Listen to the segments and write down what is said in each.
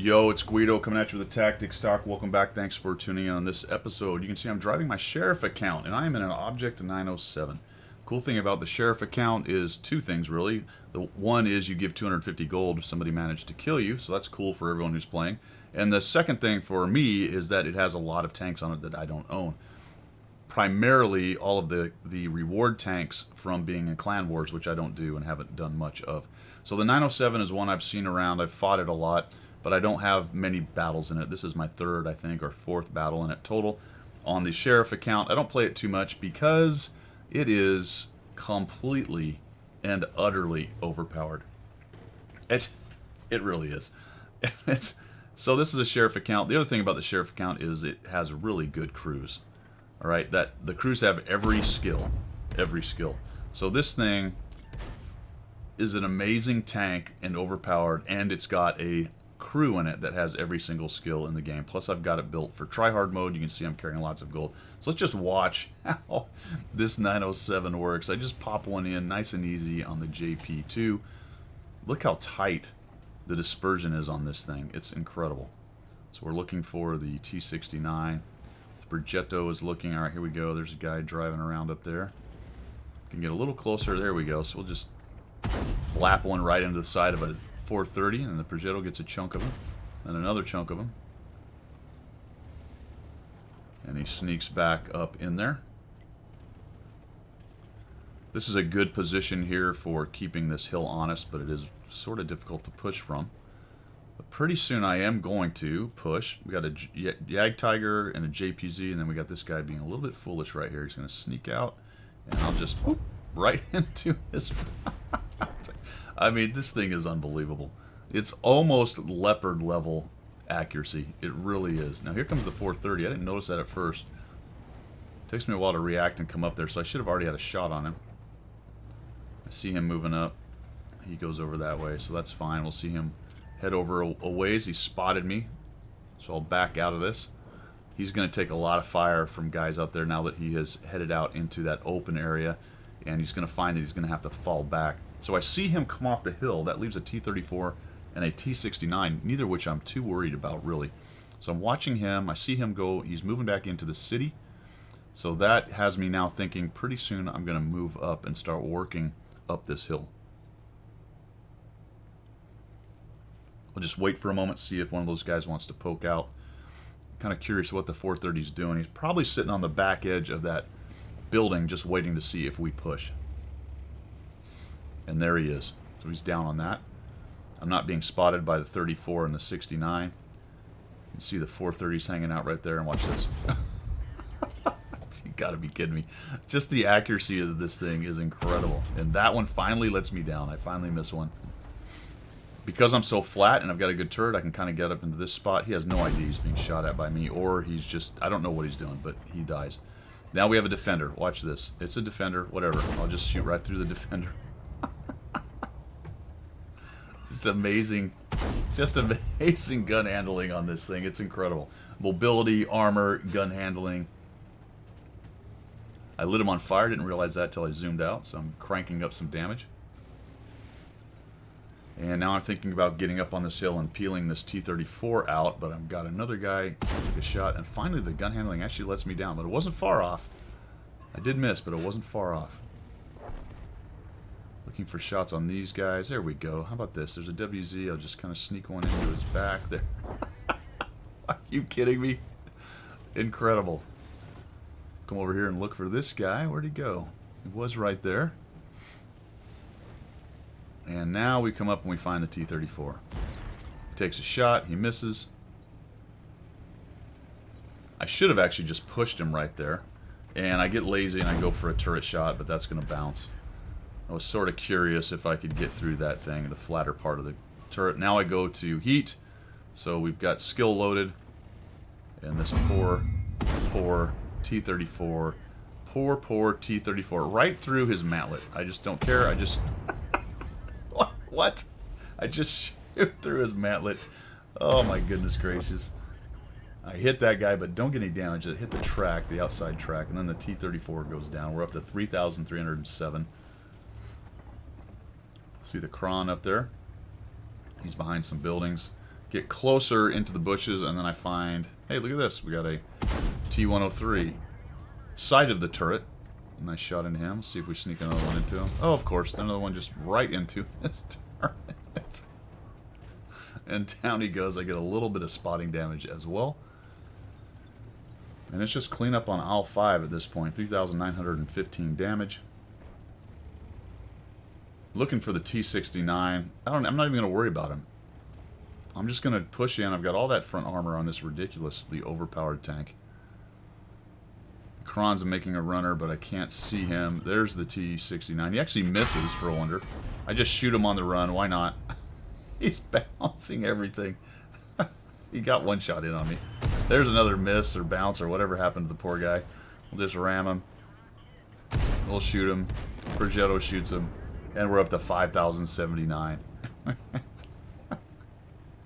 Yo, it's Guido coming at you with a Tactics Talk. Welcome back. Thanks for tuning in on this episode. You can see I'm driving my Sheriff account, and I am in an Object 907. Cool thing about the Sheriff account is two things, really. The one is you give 250 gold if somebody managed to kill you, so that's cool for everyone who's playing. And the second thing for me is that it has a lot of tanks on it that I don't own. Primarily all of the reward tanks from being in Clan Wars, which I don't do and haven't done much of. So the 907 is one I've seen around. I've fought it a lot, but I don't have many battles in it. This is my third, I think, or fourth battle in it total. On the Sheriff account, I don't play it too much because it is completely and utterly overpowered. It really is. So this is a Sheriff account. The other thing about the Sheriff account is it has really good crews. All right, that the crews have every skill. So this thing is an amazing tank and overpowered, and it's got a crew in it that has every single skill in the game. Plus I've got it built for tryhard mode. You can see I'm carrying lots of gold. So let's just watch how this 907 works. I just pop one in nice and easy on the JP2. Look how tight the dispersion is on this thing. It's incredible. So we're looking for the T69. The Progetto is looking. All right, here we go. There's a guy driving around up there. Can get a little closer. There we go. So we'll just lap one right into the side of a 430, and the Progetto gets a chunk of him, and another chunk of him, and he sneaks back up in there. This is a good position here for keeping this hill honest, but it is sort of difficult to push from. But pretty soon I am going to push. We got a Jagdtiger and a JPZ, and then we got this guy being a little bit foolish right here. He's going to sneak out, and I'll just whoop right into his I mean, this thing is unbelievable. It's almost leopard level accuracy. It really is. Now here comes the 430. I didn't notice that at first. It takes me a while to react and come up there, so I should have already had a shot on him. I see him moving up. He goes over that way, so that's fine. We'll see him head over a ways. He spotted me, so I'll back out of this. He's going to take a lot of fire from guys out there now that he has headed out into that open area, and he's going to find that he's going to have to fall back. So I see him come off the hill. That leaves a T-34 and a T-69, neither of which I'm too worried about, really. So I'm watching him. I see him go. He's moving back into the city. So that has me now thinking pretty soon I'm going to move up and start working up this hill. I'll just wait for a moment, see if one of those guys wants to poke out. I'm kind of curious what the 430 is doing. He's probably sitting on the back edge of that building just waiting to see if we push. And there he is. So he's down on that. I'm not being spotted by the 34 and the 69. You can see the 430s hanging out right there, and watch this. You gotta be kidding me. Just the accuracy of this thing is incredible. And that one finally lets me down. I finally miss one. Because I'm so flat and I've got a good turret, I can kind of get up into this spot. He has no idea he's being shot at by me, or he's just, I don't know what he's doing, but he dies. Now we have a defender. Watch this. It's a defender, whatever. I'll just shoot right through the defender. Just amazing gun handling on this thing. It's incredible. Mobility, armor, gun handling. I lit him on fire, didn't realize that till I zoomed out, so I'm cranking up some damage. And now I'm thinking about getting up on this hill and peeling this T-34 out, but I've got another guy take a shot, and finally the gun handling actually lets me down, but it wasn't far off. I did miss, but it wasn't far off. Looking for shots on these guys. There we go. How about this? There's a WZ. I'll just kind of sneak one into his back there. Are you kidding me? Incredible. Come over here and look for this guy. Where'd he go? He was right there. And now we come up and we find the T-34. He takes a shot. He misses. I should have actually just pushed him right there. And I get lazy and I go for a turret shot, but that's going to bounce. I was sort of curious if I could get through that thing, the flatter part of the turret. Now I go to heat. So we've got skill loaded. And this poor T-34. Poor T-34. Right through his mantlet. I just don't care. I just... What? I just shoot through his mantlet. Oh my goodness gracious. I hit that guy, but don't get any damage. It hit the track, the outside track, and then the T-34 goes down. We're up to 3,307. See the Kron up there? He's behind some buildings. get closer into the bushes, and then I find, hey, look at this. We got a T-103. Side of the turret. Nice shot into him. See if we sneak another one into him. Oh, of course. Another one just right into his turret. And down he goes. I get a little bit of spotting damage as well. And it's just clean up on Al 5 at this point. 3,915 damage. Looking for the T-69. I'm not even going to worry about him. I'm just going to push in. I've got all that front armor on this ridiculously overpowered tank. Kron's making a runner, but I can't see him. There's the T-69. He actually misses, for a wonder. I just shoot him on the run. Why not? He's bouncing everything. He got one shot in on me. There's another miss or bounce or whatever happened to the poor guy. We'll just ram him. We'll shoot him. Progetto shoots him. And we're up to 5,079.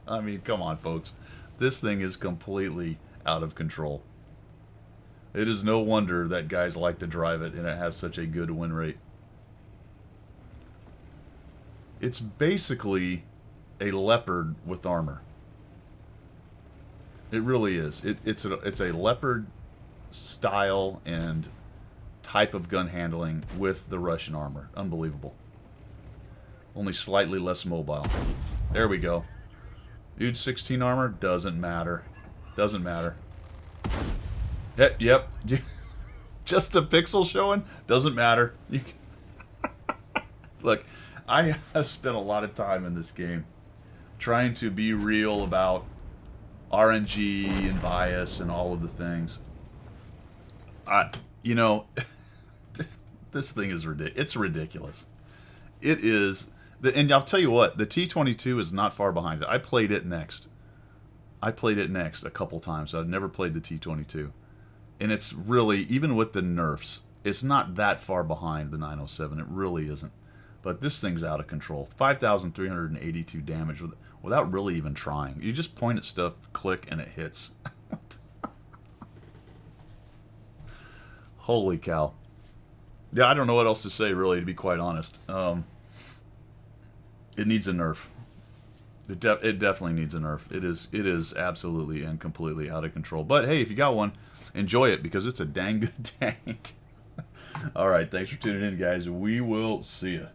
I mean, come on, folks. This thing is completely out of control. It is no wonder that guys like to drive it and it has such a good win rate. It's basically a Leopard with armor. It really is. It's a Leopard style and type of gun handling with the Russian armor. Unbelievable. Only slightly less mobile. There we go. Dude, 16 armor doesn't matter. Doesn't matter. Yep. Just a pixel showing doesn't matter. You can... Look, I have spent a lot of time in this game trying to be real about RNG and bias and all of the things. You know, this thing is ridiculous. It's ridiculous. It is. And I'll tell you what, the T-22 is not far behind it. I played it next. a couple times. I've never played the T-22. And it's really, even with the nerfs, it's not that far behind the 907. It really isn't. But this thing's out of control. 5,382 damage without really even trying. You just point at stuff, click, and it hits. Holy cow. Yeah, I don't know what else to say, really, to be quite honest. It needs a nerf. It definitely needs a nerf. It is absolutely and completely out of control. But hey, if you got one, enjoy it because it's a dang good tank. All right, thanks for tuning in, guys. We will see you.